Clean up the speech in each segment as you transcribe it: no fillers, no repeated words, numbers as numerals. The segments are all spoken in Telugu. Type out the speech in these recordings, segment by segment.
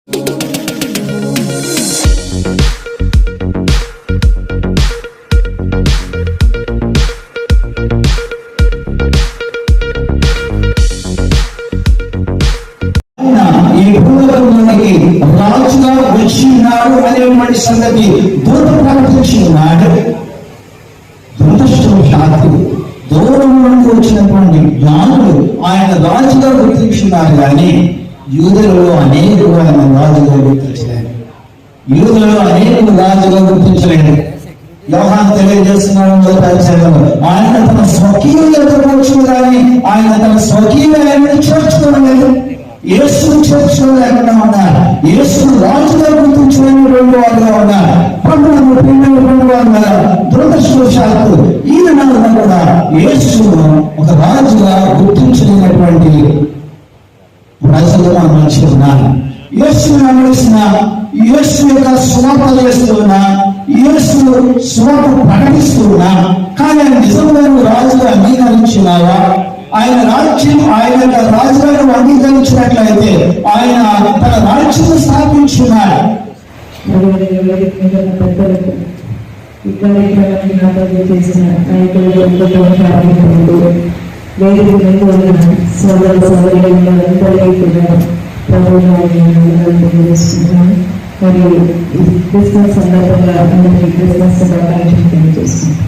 రాజుగా వచ్చి ఉన్నాడు అనేటువంటి సంగతి దూత ప్రకటించి ఉన్నాడు. దురదృష్టవశాత్తు దూరం నుండి వచ్చినటువంటి జ్ఞానులు ఆయన రాజుగా గుర్తించున్నారు, కానీ యూదులలో అనేకులు ఆయన రాజుగా గుర్తించలేదు. యూదులలో అనేకులు రాజుగా గుర్తించలేదు. యోహాను తెలియజేస్తున్నాడు ఆయన తన స్వకీయులతో వచ్చిన కానీ ఆయన తన స్వకీయులను చేర్చుకోలేదు. యేసును చేర్చుకోలేకుండా ఉన్నారు. యేసును రాజుగా గుర్తించుకునేటువంటి వారుగా ఉన్నారు. ప్రభుత్వం పిల్లలు ఉన్నారు. దురదృష్టవశాత్తు ఈనాడు కూడా యేసును ఒక రాజుగా గుర్తించలేనటువంటి ప్రజలు మనం మంచి ఉన్నారు. యేసును వెంబడిస్తున్న, యేసు యొక్క సువార్త చేస్తున్నా, యేసు సువార్త ప్రకటిస్తున్నా, కానీ ఆయన నిజంగా రాజుగా అంగీకరించినావా? ఆయన రాజ్యం, ఆయన యొక్క రాజులను అంగీకరించినట్లయితే ఆయన తన రాజ్యం స్థాపించున్నాడు. ఈ కార్యక్రమాన్ని నాటకం చేసిన నాయకులు సోదర సోదరులందరికీ మరియు క్రిస్మస్ సందర్భంగా అందరికీ క్రిస్మస్ శుభాకాంక్షలు తెలియజేస్తున్నాను.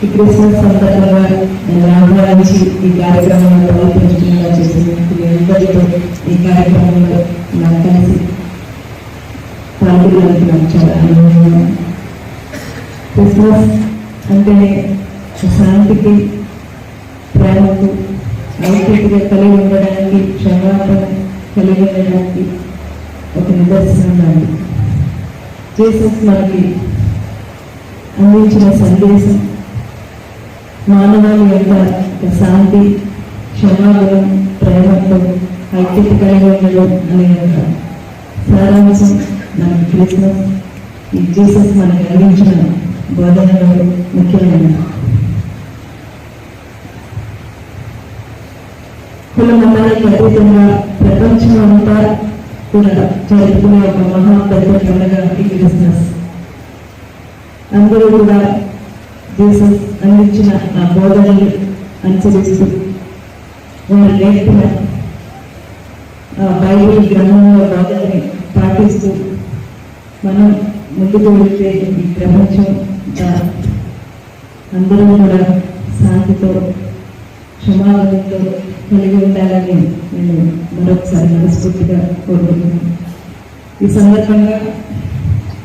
ఈ క్రిస్మస్ సందర్భంగా నేను ఆహ్వానించి ఈ కార్యక్రమంలో పాల్పంచుకునేలా చేసినందుకు అందరితో ఈ కార్యక్రమంలో నాకు కలిసి పాల్గొనడానికి నాకు చాలా ఆనందంగా. క్రిస్మస్ అంటేనే శాంతికి, ప్రేమకు, ఐక్యతగా కలిగి ఉండడానికి, క్షమాపణ కలిగి ఉండడానికి ఒక నిదర్శనంగా ఉంది. జీసస్ మనకి అందించిన సందేశం మానవాళి యొక్క శాంతి, క్షమాగుణం, ప్రేమతో ఐక్యత కలిగి ఉండడం అనే సారాంశం మనకి క్రిస్మస్ ఈ జీసస్ మనకి అందించిన బోధనలో ముఖ్యమైన. కుల మతానికి అతీతంగా ప్రపంచం అంతా కూడా జరుపుకునే ఒక మహా పెద్ద పండుగ ఈ క్రిస్మస్. అందరూ కూడా జీసస్ అందించిన ఆ బోధనలు అనుసరిస్తూ వారు నేర్పిన బైబిల్ గ్రంథంలో బోధనని పాటిస్తూ మనం ముందుకు వెళ్తే ఈ ప్రపంచం అందరూ కూడా శాంతితో, క్షమాపణతో కలిగి ఉండాలని నేను మరొకసారి మనస్ఫూర్తిగా కోరుకుంటున్నాను. ఈ సందర్భంగా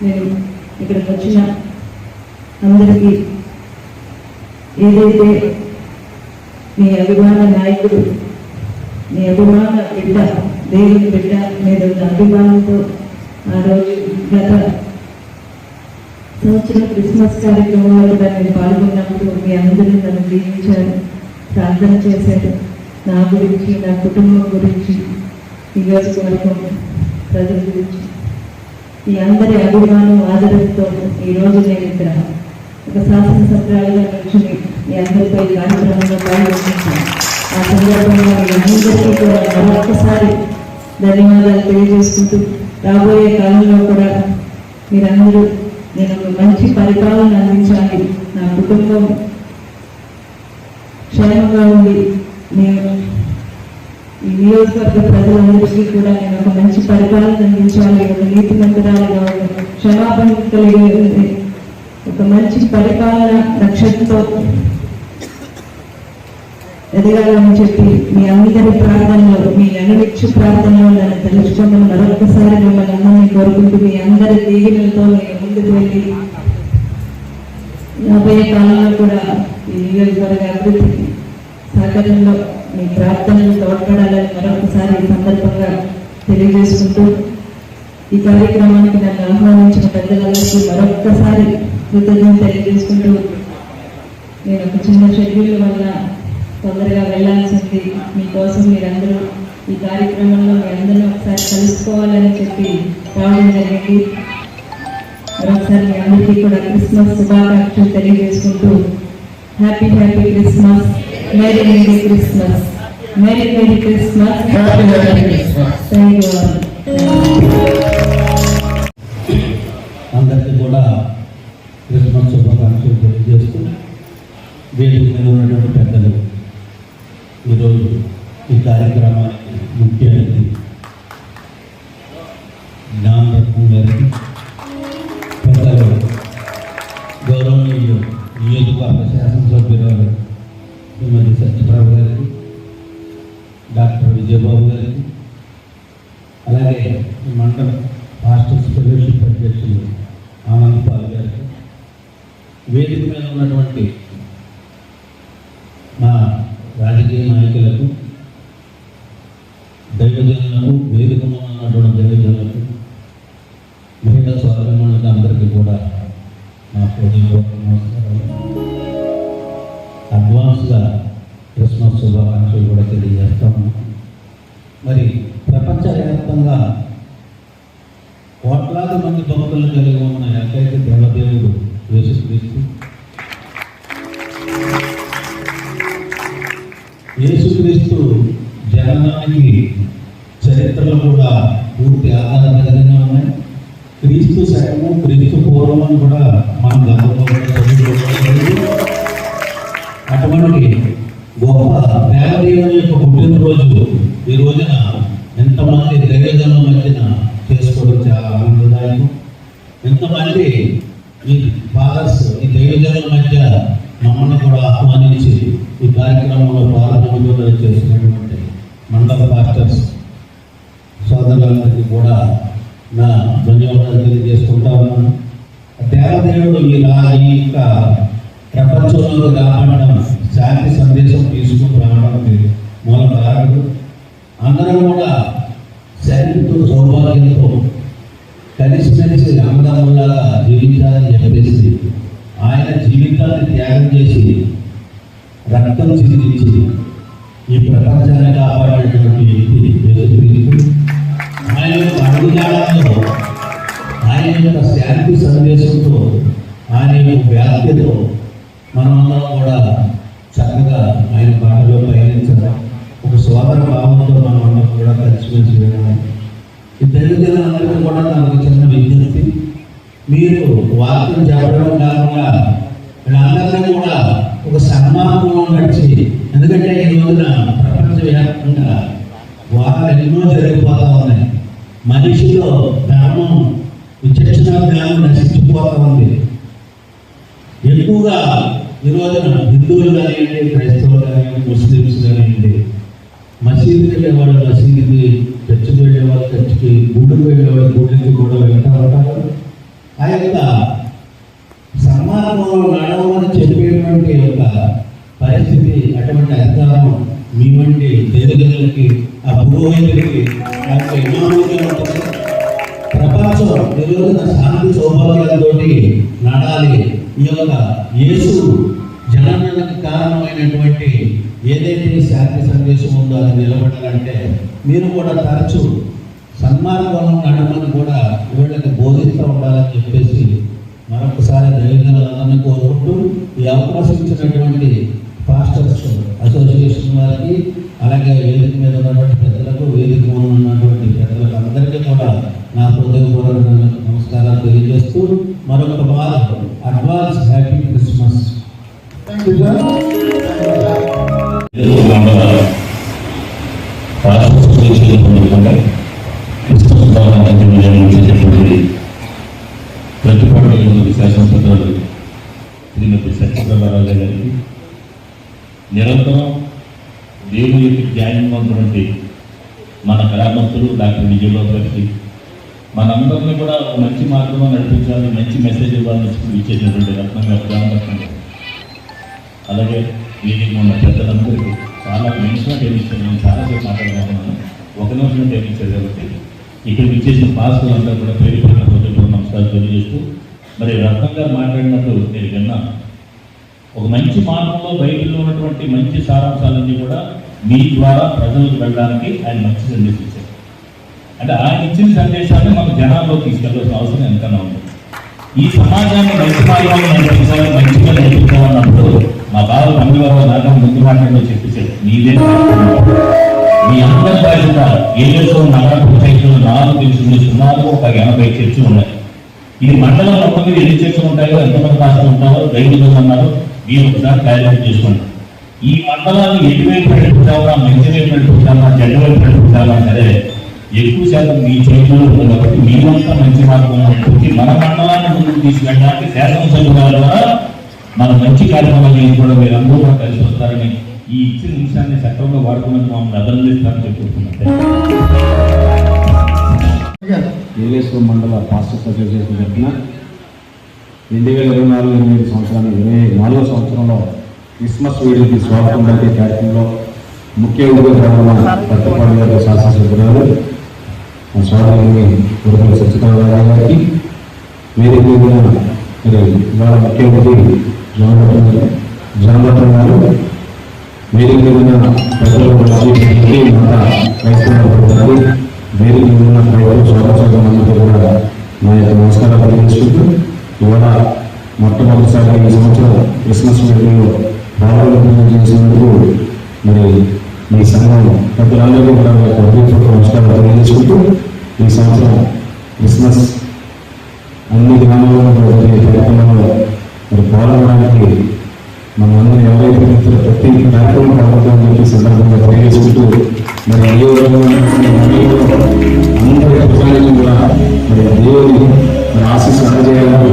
నేను ఇక్కడికి వచ్చిన అందరికీ ఏదైతే మీ అభిమాన నాయకుడు, మీ అభిమాన బిడ్డ, దేవుని బిడ్డ మీద ఉన్న అభిమానంతో ఆ రోజు గత సంవత్సరం క్రిస్మస్ కార్యక్రమంలో కూడా నేను పాల్గొన్నప్పుడు మీ అందరూ నన్ను దీవించారు, ప్రార్థన చేశారు. నా గురించి, నా కుటుంబం గురించి, ఈ నియోజకవర్గం ప్రజల గురించి ఈ అందరి అభిమానం, ఆదరణతో ఈరోజు నేను ఇక్కడ ఒక శాసనసభ్యులుగా కూర్చుని మీ అందరిపై కార్యక్రమంలో పాల్గొంటున్నాను. ఆ సందర్భంగా మీ అందరికీ కూడా మరొకసారి ధన్యవాదాలు తెలియజేసుకుంటూ, రాబోయే కాలంలో కూడా మీరందరూ నేను ఒక మంచి పరిపాలన అందించాలి, నా కుటుంబం క్షేమంగా ఉండి నేను ఈ నియోజకవర్గ ప్రజలందరికీ కూడా నేను ఒక మంచి పరిపాలన అందించాలి, ఒక నీతిమంతురాలుగా క్షమాపణ కలిగి ఒక మంచి పరిపాలన రక్షణతో ఎదగాలని చెప్పి మీ అందరి ప్రార్థనలో, మీ అనునిత్య ప్రార్థనలో నన్ను తెలుసుకుని మరొకసారి మిమ్మల్ని అందరినీ కోరుకుంటూ మీ అందరి దీవెనలతో నేను ముందుకు వెళ్ళి రాబోయే కాలంలో కూడా ఈ నియోజకవర్గ అభివృద్ధికి సహకారంలో మీ ప్రార్థనలు తోడ్పడాలని మరొకసారి ఈ సందర్భంగా తెలియజేసుకుంటూ, ఈ కార్యక్రమానికి నన్ను ఆహ్వానించిన పెద్దలందరికీ మరొక్కసారి కృతజ్ఞతలు తెలియజేసుకుంటూ, నేను ఒక చిన్న షెడ్యూల్ వల్ల తొందరగా వెళ్లాల్సింది, మీకోసం మీరందరూ ఈ కార్యక్రమంలో మీ అందరూ ఒకసారి కలుసుకోవాలని చెప్పి రావడం జరిగింది. మరొకసారి మీ అందరికీ కూడా క్రిస్మస్ శుభాకాంక్షలు తెలియజేసుకుంటూ happy happy Christmas, merry merry Christmas. Merry Christmas. Happy Christmas. Thank you all. అందరికీ కూడా క్రిస్మస్ శుభాకాంక్షలు తెలియజేస్తూ వేదిక మీద ఉన్నటువంటి పెద్దలు ఈరోజు ఈ కార్యక్రమానికి ముఖ్య అతిథి జ్ఞానరత్నం గారికి, పెద్దలు గౌరవనీయులు నియోజకవర్గ శాసనసభ్యురాలు శ్రీమతి సత్యప్రభ గారికి, డాక్టర్ విజయబాబు గారికి, అలాగే ఈ మండల మాస్టర్స్ ఫెలోషిప్ అధ్యక్షులు ఆనంద్ పాల్ గారికి, వేదిక మీద ఉన్నటువంటి మా రాజకీయ నాయకులకు, దైవజనులకు, వేదిక మీద ఉన్నటువంటి దైవజనులకు, మహిళా సోదరులకు అందరికీ కూడా నా హృదయపూర్వక నమస్కారాలు. అడ్వాన్స్గా క్రిస్మస్ శుభాకాంక్షలు కూడా తెలియజేస్తాము. మరి ప్రపంచవ్యాప్తంగా కోట్లాది మంది భక్తులను కలిగి ఉన్న ఏకైక దేవదేవుడు యేసుక్రీస్తు. యేసుక్రీస్తు జననానికి చరిత్రలు కూడా పూర్తి ఆధారపరంగా ఉన్నాయి. క్రీస్తు శకము, క్రీస్తు పూర్వం కూడా మనం గతంలో అటువంటి గొప్ప దేవదేవుని యొక్క పుట్టినరోజు ఈ రోజున ఎంతమంది దైవజనుల మధ్యన చేసుకోవడం చాలా ఆనందదాయకం. ఎంతమంది ఈ ఫాదర్స్, ఈ దైవజనుల మధ్య మమ్మల్ని కూడా ఆహ్వానించి ఈ కార్యక్రమంలో పాల్గొనడం చేసినటువంటి మండల పాస్టర్స్ సోదరులందరికీ కూడా నా ధన్యవాదాలు తెలియజేసుకుంటా ఉన్నాను. దేవదేవుడు ఈ యొక్క ప్రపంచంలో రావడం, శాంతి సందేశం తీసుకుని రావడానికి మూల కారణుడు. అందరం కూడా శాంతితో, సౌభాగ్యంతో కలిసిమెలిసి అన్నదమ్ములాగా జీవించాలని చెప్పేసి ఆయన జీవితాన్ని త్యాగం చేసి రక్తం చిందించి ఈ ప్రపంచాన్ని కాపాడేటువంటి వ్యక్తి యేసుక్రీస్తు. ఆయన యొక్క అడుగుజాడల్లో, ఆయన యొక్క శాంతి సందేశంతో, ఆయన యొక్క వ్యాప్తితో మనమందరం కూడా చక్కగా ఆయన బాటలో పయనించడం, ఒక సోదర భావంతో మనం అందరం కూడా కలిసిమెలిసి వెళ్ళాలి. ఈ దళితులందరికీ కూడా నాకు చిన్న విజ్ఞప్తి, మీరు వాక్యం చెప్పడం కాకుండా వీళ్ళందరినీ కూడా ఒక సన్మానంలో నడిచి, ఎందుకంటే ఈ రోజున ప్రపంచవ్యాప్తంగా వారు ఎన్నో జరిగిపోతా ఉన్నాయి. మనిషిలో ధర్మం, విచక్షణ జ్ఞానం నశించిపోతా ఉంది. ఎక్కువగా ఈ రోజున హిందువులు కానివ్వండి, క్రైస్తవులు కానివ్వండి, ముస్లిమ్స్ కానివ్వండి, మసీదుకి వెళ్ళేవాళ్ళు మసీదుకి, చర్చికి వెళ్ళేవాళ్ళు చర్చికి, గుడికి వెళ్ళేవాళ్ళు గుడికి కూడా వెళ్తూ ఉంటారు. ఆ యొక్క సన్మానంలో నడవమని చెప్పేటువంటి యొక్క పరిస్థితి, అటువంటి అధికారం మీ వంటి దేవతలకి, ఆ పురోహితులకి ఎన్నో రోజులు ఉంటుంది. ప్రపంచం ఈ రోజున శాంతి సౌభాగ్యాలతో నడాలి. ఈ యొక్క యేసు జననానికి కారణమైనటువంటి ఏదైతే శాంతి సందేశం ఉందో అది నిలబడాలంటే మీరు కూడా తరచూ సన్మార్గంలో నడమని కూడా వీళ్ళకి బోధిస్తూ ఉండాలని చెప్పేసి మరొకసారి దైవజనులందరినీ కోరుకుంటూ ఈ అవకాశం ఇచ్చినటువంటి పాస్టర్స్ అసోసియేషన్ వారికి, అలాగే వేదిక మీద ఉన్నటువంటి పెద్దలకు, వేదిక మీద ఉన్నటువంటి పెద్దలకు అందరికీ కూడా నా హృదయపూర్వక నమస్కారాలు తెలియజేస్తూ మరొక వారం అడ్వాన్స్ హ్యాపీ క్రిస్మస్. ప్రతిపాడు శాసనసభ్యులు శ్రీమతి సత్యప్రభారావు గారికి, నిరంతరం దేవుని యొక్క జ్ఞానం ఉన్నటువంటి మన గ్రామస్తులు డాక్టర్ విజయబాబు గారికి, మనందరినీ కూడా మంచి మార్గంలో నడిపించాలని, మంచి మెసేజ్ ఇవ్వాలని ఇచ్చేటటువంటి రత్నంగా గ్రామరత్నం, అలాగే వీరికి ఉన్న పెద్దలందరికీ చాలా నిమిషం టైం ఇచ్చారు. నేను చాలాసేపు మాట్లాడుతున్నాను, ఒక నిమిషం టైం ఇచ్చారు కాబట్టి ఇక్కడ ఇచ్చేసిన పాస్టర్లు అందరూ కూడా పేరు పడిన హృదయపూర్వక నమస్కారాలు తెలియజేస్తూ, మరి రత్నం గారు మాట్లాడినట్టు నేను విన్నాను. ఒక మంచి మార్గంలో బయటలో ఉన్నటువంటి మంచి సారాంశాలన్నీ కూడా మీ ద్వారా ప్రజలకు వెళ్ళడానికి ఆయన మంచి సందేశం ఇచ్చారు. అంటే ఆయన ఇచ్చిన సందేశాన్ని మనం జనాల్లో తీసుకెళ్లాల్సిన అవసరం ఎంతైనా ఉంది. ఈ సమాజాన్ని మంచి మార్గంలో నడిపించాలి, మంచిగా నడిపించాలన్నప్పుడు మా బాబు అమ్మివారు నాటకం ముందు మాట్లాడలో చెప్పేసాడు. మీదే మీ అందరి బాధ్యత. ఏలూరు నగర పంచాయతీలో నాకు తెలిసింది సుమారు ఒక 80 చర్చలు ఉన్నాయి. ఇది మండలం మొత్తం మీద ఎన్ని చర్చలు ఉంటాయో, ఎంతమంది కాస్త ఉంటారో 2 మంది అన్నారు. మీరు ఒకసారి క్లారిఫై చేసుకోండి. ఈ మండలాన్ని ఎటువైపు నడిపించాలా, మంచి వైపు నడిపించాలా, చెడ్డ వైపు నడిపించాలా సరే ఎక్కువ శాతం మీ చేతుల్లో ఉంది కాబట్టి మీరంతా మంచి మార్గం నడిపించి మన మండలాన్ని ముందుకు తీసుకెళ్ళడానికి శాసనసభ్యుల ద్వారా మన మంచి కార్యక్రమాలు చేసుకోవడం మీరు అందరూ కూడా కలిసి వస్తారని ఈ ఇచ్చిన నిమిషాన్ని సక్రమంగా వాడుకున్నట్టు మమ్మల్ని అభినందిస్తారని చెప్పుకుంటున్నాను. ఏలేశ్వరం మండల పాస్టర్స్ అసోసియేషన్ తరఫున 2024-25 సంవత్సరాన్ని 24వ సంవత్సరంలో క్రిస్మస్ వేడుకకి స్వాగతం పలికే కార్యక్రమంలో ముఖ్య ఉద్యోగ పట్టపాడు గారి శాసనసభ్యురాలు స్వాగతాన్ని కుటుంబ సత్యనారాయణ గారికి వేదిక మీద మరి ఇవాళ ముఖ్య అతిథి జాన్బట్టన్ గారు వేదిక మీద పెద్దలు క్రైస్తవ వేదిక ఉన్న స్వాగతం కూడా మా యొక్క నమస్కారాలు తెలియజేసుకుంటూ ఇవాళ మొట్టమొదటిసారిగా ఈ సంవత్సరం క్రిస్మస్ వేడుకల్లో పాల్గొన చేసినందుకు మరి మీ సంఘం పెద్దలందరికీ కూడా హృదయపూర్వక నమస్కారాలు తెలియజేసుకుంటూ ఈ సంవత్సరం క్రిస్మస్ అన్ని గ్రామాల్లో జరిగే కార్యక్రమంలో మరి పాల్గొనడానికి మనందరూ ఎవరైతే మిత్రులు ప్రతి కార్యక్రమం పాల్గొంటామని చెప్పి సందర్భంగా తెలియజేసుకుంటూ మరి అందరి ప్రజలకు కూడా మరి దేవుని మరి ఆశీస్సు అందజేయాలని